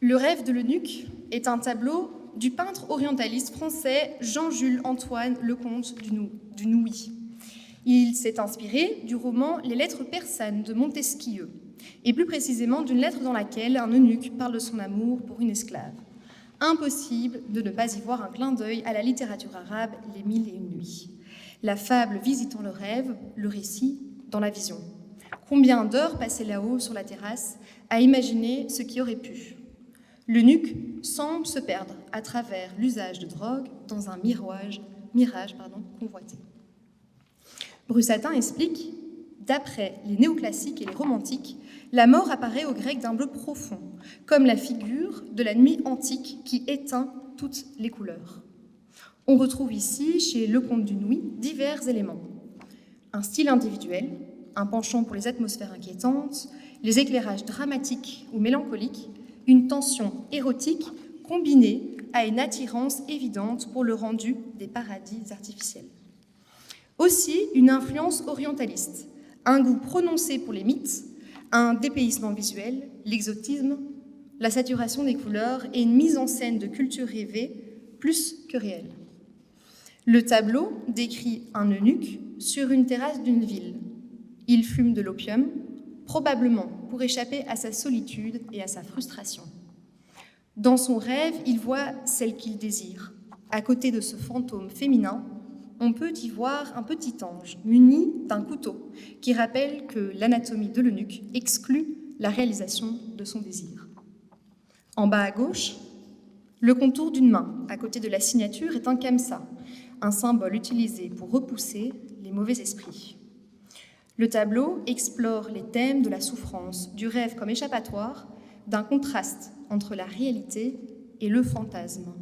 S2: Le rêve de l'eunuque est un tableau du peintre orientaliste français Jean-Jules Antoine Lecomte du Nouilly. Il s'est inspiré du roman Les lettres persanes de Montesquieu, et plus précisément d'une lettre dans laquelle un eunuque parle de son amour pour une esclave. Impossible de ne pas y voir un clin d'œil à la littérature arabe Les Mille et une nuits. La fable visitant le rêve, le récit dans la vision. Combien d'heures passées là-haut sur la terrasse à imaginer ce qui aurait pu. L'eunuque semble se perdre à travers l'usage de drogue dans un mirage convoité. Brussatin explique, d'après les néoclassiques et les romantiques, la mort apparaît aux Grecs d'un bleu profond, comme la figure de la nuit antique qui éteint toutes les couleurs. On retrouve ici, chez Lecomte du Nouilly, divers éléments. Un style individuel, un penchant pour les atmosphères inquiétantes, les éclairages dramatiques ou mélancoliques, une tension érotique combinée à une attirance évidente pour le rendu des paradis artificiels. Aussi une influence orientaliste, un goût prononcé pour les mythes, un dépaysement visuel, l'exotisme, la saturation des couleurs et une mise en scène de culture rêvée plus que réelle. Le tableau décrit un eunuque sur une terrasse d'une ville. Il fume de l'opium, probablement pour échapper à sa solitude et à sa frustration. Dans son rêve, il voit celle qu'il désire. À côté de ce fantôme féminin, on peut y voir un petit ange muni d'un couteau qui rappelle que l'anatomie de l'eunuque exclut la réalisation de son désir. En bas à gauche, le contour d'une main à côté de la signature est un khamsa, un symbole utilisé pour repousser les mauvais esprits. Le tableau explore les thèmes de la souffrance, du rêve comme échappatoire, d'un contraste entre la réalité et le fantasme.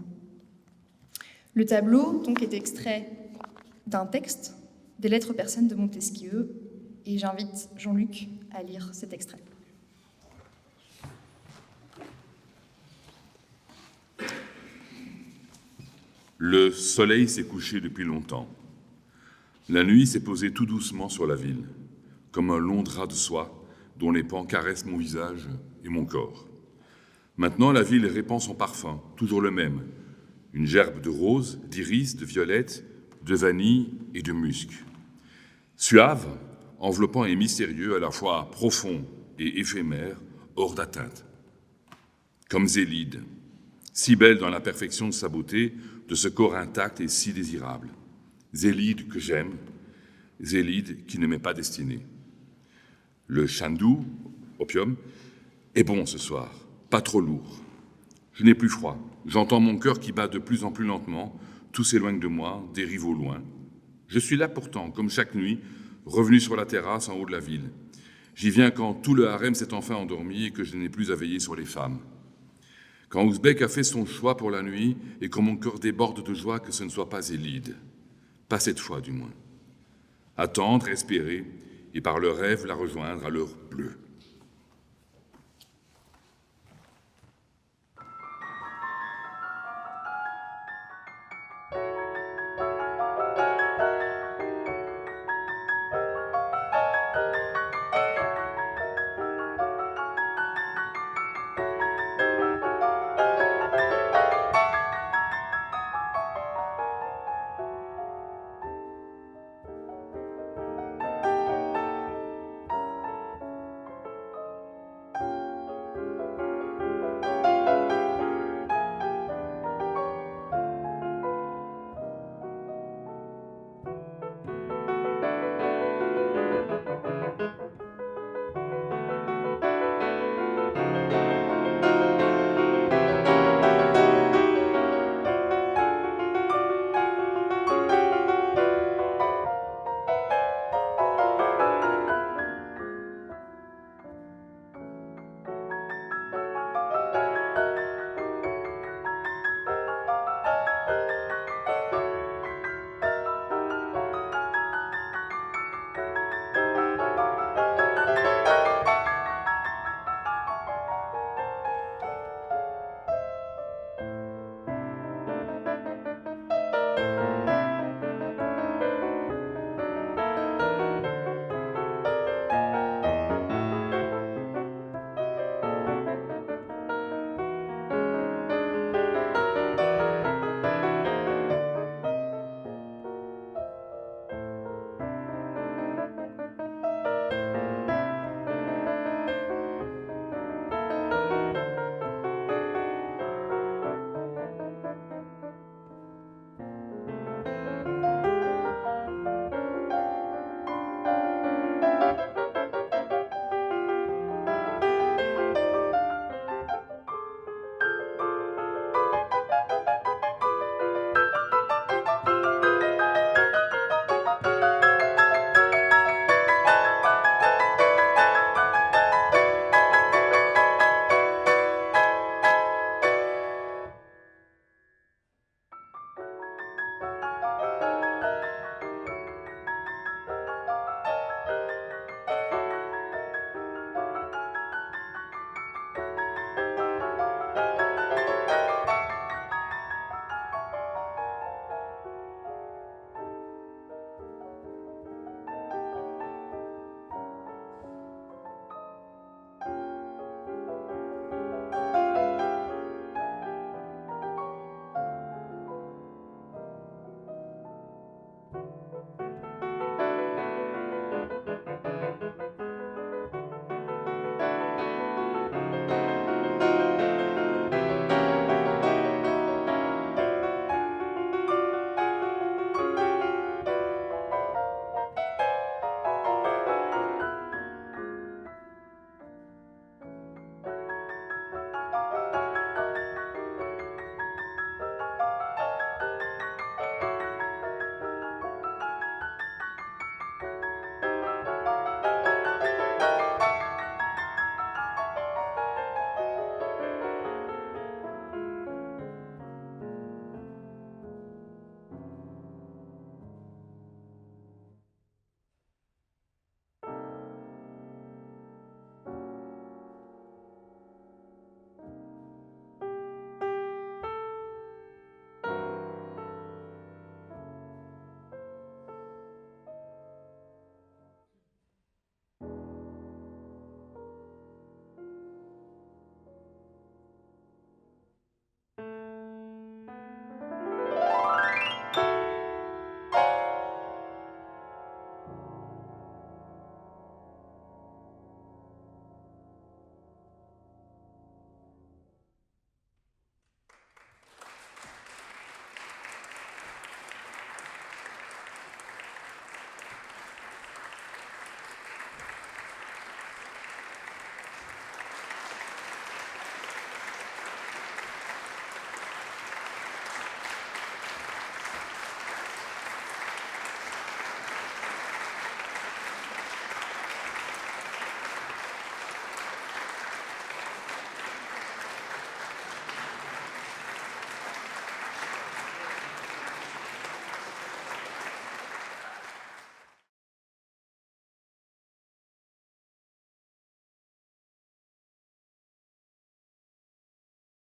S2: Le tableau donc est extrait d'un texte des lettres persanes de Montesquieu, et j'invite Jean-Luc à lire cet extrait.
S1: Le soleil s'est couché depuis longtemps. La nuit s'est posée tout doucement sur la ville, comme un long drap de soie dont les pans caressent mon visage et mon corps. Maintenant, la ville répand son parfum, toujours le même, une gerbe de roses, d'iris, de violettes, de vanille et de musc. Suave, enveloppant et mystérieux, à la fois profond et éphémère, hors d'atteinte. Comme Zélide, si belle dans la perfection de sa beauté, de ce corps intact et si désirable. Zélide que j'aime, Zélide qui ne m'est pas destinée. Le chandou, opium, est bon ce soir, pas trop lourd. Je n'ai plus froid, j'entends mon cœur qui bat de plus en plus lentement, tout s'éloigne de moi, dérive au loin. Je suis là pourtant, comme chaque nuit, revenu sur la terrasse en haut de la ville. J'y viens quand tout le harem s'est enfin endormi et que je n'ai plus à veiller sur les femmes. Quand Ouzbek a fait son choix pour la nuit et que mon cœur déborde de joie que ce ne soit pas Zélide. Pas cette fois du moins. Attendre, espérer et par le rêve la rejoindre à l'heure bleue.